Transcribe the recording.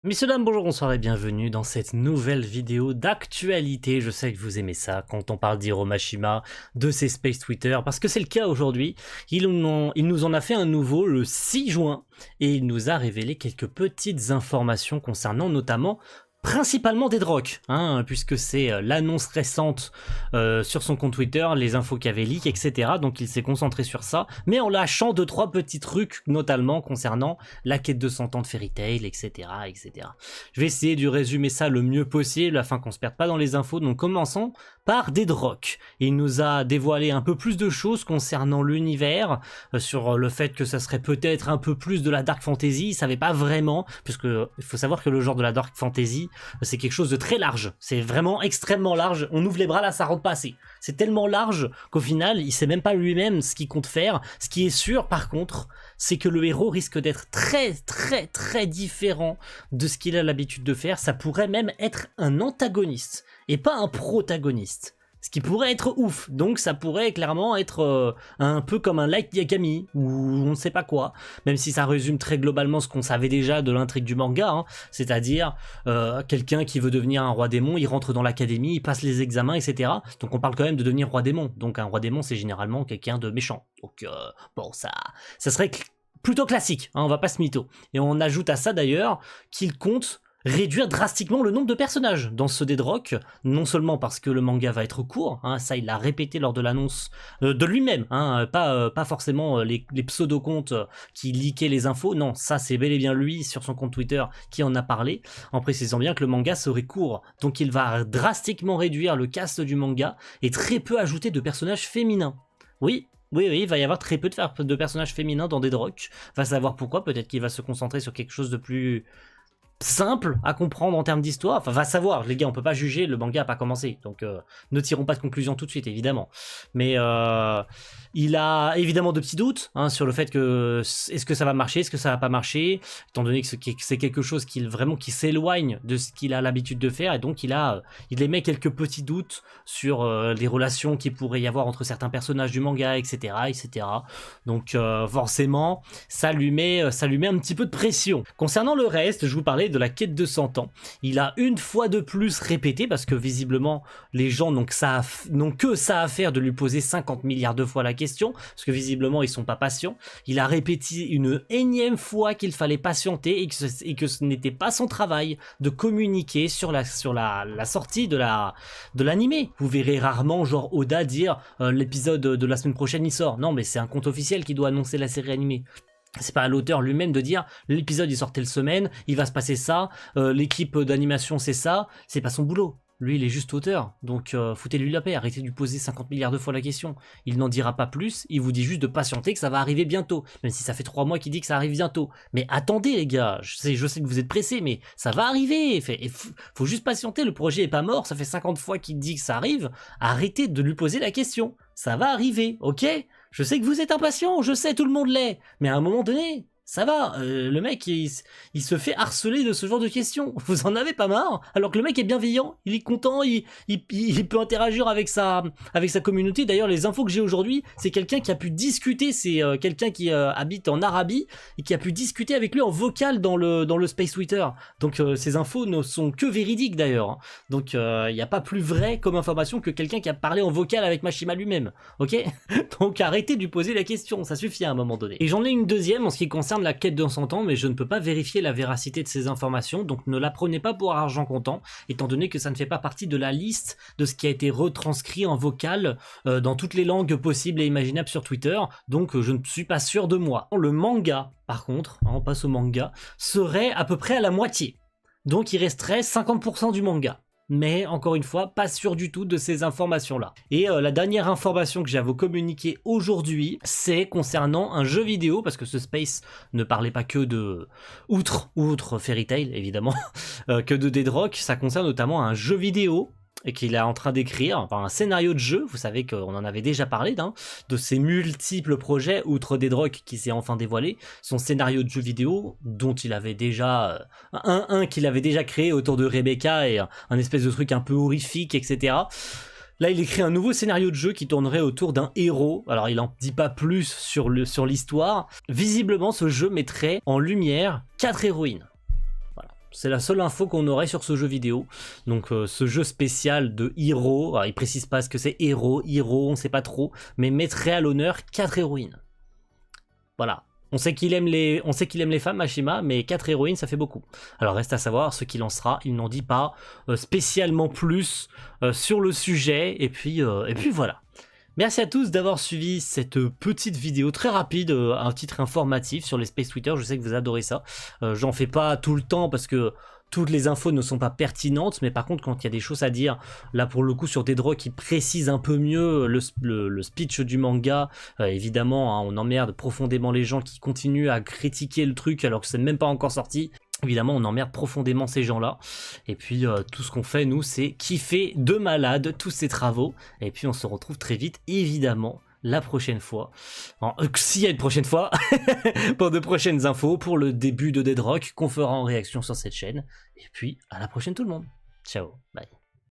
Messieurs, dames, bonjour, bonsoir et bienvenue dans cette nouvelle vidéo d'actualité. Je sais que vous aimez ça quand on parle d'Hiromashima, de ses space Twitter, parce que c'est le cas aujourd'hui. Il nous en a fait un nouveau le 6 juin et il nous a révélé quelques petites informations concernant notamment principalement Deadrock, puisque c'est l'annonce récente sur son compte Twitter, les infos qui avaient leak, etc. Donc il s'est concentré sur ça, mais en lâchant 2-3 petits trucs, notamment concernant la quête de 100 ans de Fairy Tail, etc., etc. Je vais essayer de résumer ça le mieux possible afin qu'on se perde pas dans les infos. Donc commençons par Deadrock. Il nous a dévoilé un peu plus de choses concernant l'univers, sur le fait que ça serait peut-être un peu plus de la Dark Fantasy. Il savait pas vraiment, puisque il faut savoir que le genre de la Dark Fantasy, c'est quelque chose de très large, c'est vraiment extrêmement large, on ouvre les bras là ça rentre pas assez, c'est tellement large qu'au final il sait même pas lui-même ce qu'il compte faire. Ce qui est sûr par contre, c'est que le héros risque d'être très différent de ce qu'il a l'habitude de faire. Ça pourrait même être un antagoniste et pas un protagoniste, ce qui pourrait être ouf. Donc ça pourrait clairement être un peu comme un Light Yagami ou on ne sait pas quoi, même si ça résume très globalement ce qu'on savait déjà de l'intrigue du manga, c'est-à-dire quelqu'un qui veut devenir un roi démon, il rentre dans l'académie, il passe les examens, etc. Donc on parle quand même de devenir roi démon. Donc un roi démon c'est généralement quelqu'un de méchant. Donc bon, ça serait plutôt classique, on va pas se mytho. Et on ajoute à ça d'ailleurs qu'il compte réduire drastiquement le nombre de personnages dans ce Deadrock, non seulement parce que le manga va être court, ça il l'a répété lors de l'annonce de lui-même, pas forcément les pseudo-comptes qui leakaient les infos, non, ça c'est bel et bien lui sur son compte Twitter qui en a parlé, en précisant bien que le manga serait court, donc il va drastiquement réduire le cast du manga et très peu ajouter de personnages féminins. Oui, il va y avoir très peu de personnages féminins dans Deadrock, va savoir pourquoi, peut-être qu'il va se concentrer sur quelque chose de plus simple à comprendre en termes d'histoire, enfin va savoir, les gars, on peut pas juger, le manga a pas commencé, donc ne tirons pas de conclusion tout de suite évidemment, mais il a évidemment de petits doutes sur le fait que est-ce que ça va marcher, est-ce que ça va pas marcher, étant donné que c'est quelque chose qui s'éloigne de ce qu'il a l'habitude de faire, et donc il émet quelques petits doutes sur les relations qu'il pourrait y avoir entre certains personnages du manga, etc. Donc forcément ça lui met un petit peu de pression. Concernant le reste, je vous parlais de la quête de 100 ans. Il a une fois de plus répété, parce que visiblement les gens n'ont que ça à faire de lui poser 50 milliards de fois la question, parce que visiblement ils sont pas patients. Il a répété une énième fois qu'il fallait patienter et que ce n'était pas son travail de communiquer sur la sortie de l'animé. Vous verrez rarement genre Oda dire l'épisode de la semaine prochaine il sort. Non, mais c'est un compte officiel qui doit annoncer la série animée. C'est pas à l'auteur lui-même de dire l'épisode il sort telle semaine, il va se passer ça, l'équipe d'animation c'est ça, c'est pas son boulot. Lui il est juste auteur, donc foutez-lui la paix, arrêtez de lui poser 50 milliards de fois la question. Il n'en dira pas plus, il vous dit juste de patienter que ça va arriver bientôt, même si ça fait 3 mois qu'il dit que ça arrive bientôt. Mais attendez les gars, je sais que vous êtes pressés, mais ça va arriver, faut juste patienter, le projet est pas mort, ça fait 50 fois qu'il dit que ça arrive, arrêtez de lui poser la question, ça va arriver, ok ? Je sais que vous êtes impatient, je sais, tout le monde l'est, mais à un moment donné, ça va, le mec il se fait harceler de ce genre de questions, vous en avez pas marre, alors que le mec est bienveillant, il est content, il peut interagir avec sa communauté. D'ailleurs les infos que j'ai aujourd'hui, c'est quelqu'un qui a pu discuter, c'est quelqu'un qui habite en Arabie, et qui a pu discuter avec lui en vocal dans le space Twitter, donc ces infos ne sont que véridiques d'ailleurs, donc il n'y a pas plus vrai comme information que quelqu'un qui a parlé en vocal avec Mashima lui-même, ok. Donc arrêtez de lui poser la question, ça suffit à un moment donné. Et j'en ai une deuxième en ce qui concerne la quête de 100 ans, mais je ne peux pas vérifier la véracité de ces informations, donc ne la prenez pas pour argent comptant, étant donné que ça ne fait pas partie de la liste de ce qui a été retranscrit en vocal dans toutes les langues possibles et imaginables sur Twitter, donc je ne suis pas sûr de moi. Le manga, par contre, on passe au manga, serait à peu près à la moitié, donc il resterait 50% du manga. Mais encore une fois, pas sûr du tout de ces informations-là. Et la dernière information que j'ai à vous communiquer aujourd'hui, c'est concernant un jeu vidéo, parce que ce space ne parlait pas que de... outre Fairy Tail, évidemment, que de Deadrock, ça concerne notamment un jeu vidéo et qu'il est en train d'écrire, enfin un scénario de jeu. Vous savez qu'on en avait déjà parlé de ses multiples projets, outre Deadrock qui s'est enfin dévoilé, son scénario de jeu vidéo dont il avait déjà qu'il avait déjà créé autour de Rebecca et un espèce de truc un peu horrifique, etc. Là, il écrit un nouveau scénario de jeu qui tournerait autour d'un héros. Alors, il en dit pas plus sur l'histoire. Visiblement, ce jeu mettrait en lumière 4 héroïnes. Voilà. C'est la seule info qu'on aurait sur ce jeu vidéo. Donc ce jeu spécial de Hero, alors, il précise pas ce que c'est Hero, on sait pas trop, mais mettrait à l'honneur 4 héroïnes. Voilà. On sait qu'il aime les femmes, Mashima, mais 4 héroïnes, ça fait beaucoup. Alors reste à savoir ce qu'il en sera. Il n'en dit pas spécialement plus sur le sujet. Et puis voilà. Merci à tous d'avoir suivi cette petite vidéo très rapide, un titre informatif sur les Space Twitter. Je sais que vous adorez ça. J'en fais pas tout le temps parce que toutes les infos ne sont pas pertinentes, mais par contre quand il y a des choses à dire, là pour le coup sur Dead qui précise un peu mieux le speech du manga, évidemment hein, on emmerde profondément les gens qui continuent à critiquer le truc alors que c'est même pas encore sorti. Évidemment, on emmerde profondément ces gens-là. Et puis, tout ce qu'on fait, nous, c'est kiffer de malade tous ces travaux. Et puis, on se retrouve très vite, évidemment, la prochaine fois. S'il y a une prochaine fois, pour de prochaines infos, pour le début de Dead Rock, qu'on fera en réaction sur cette chaîne. Et puis, à la prochaine tout le monde. Ciao, bye.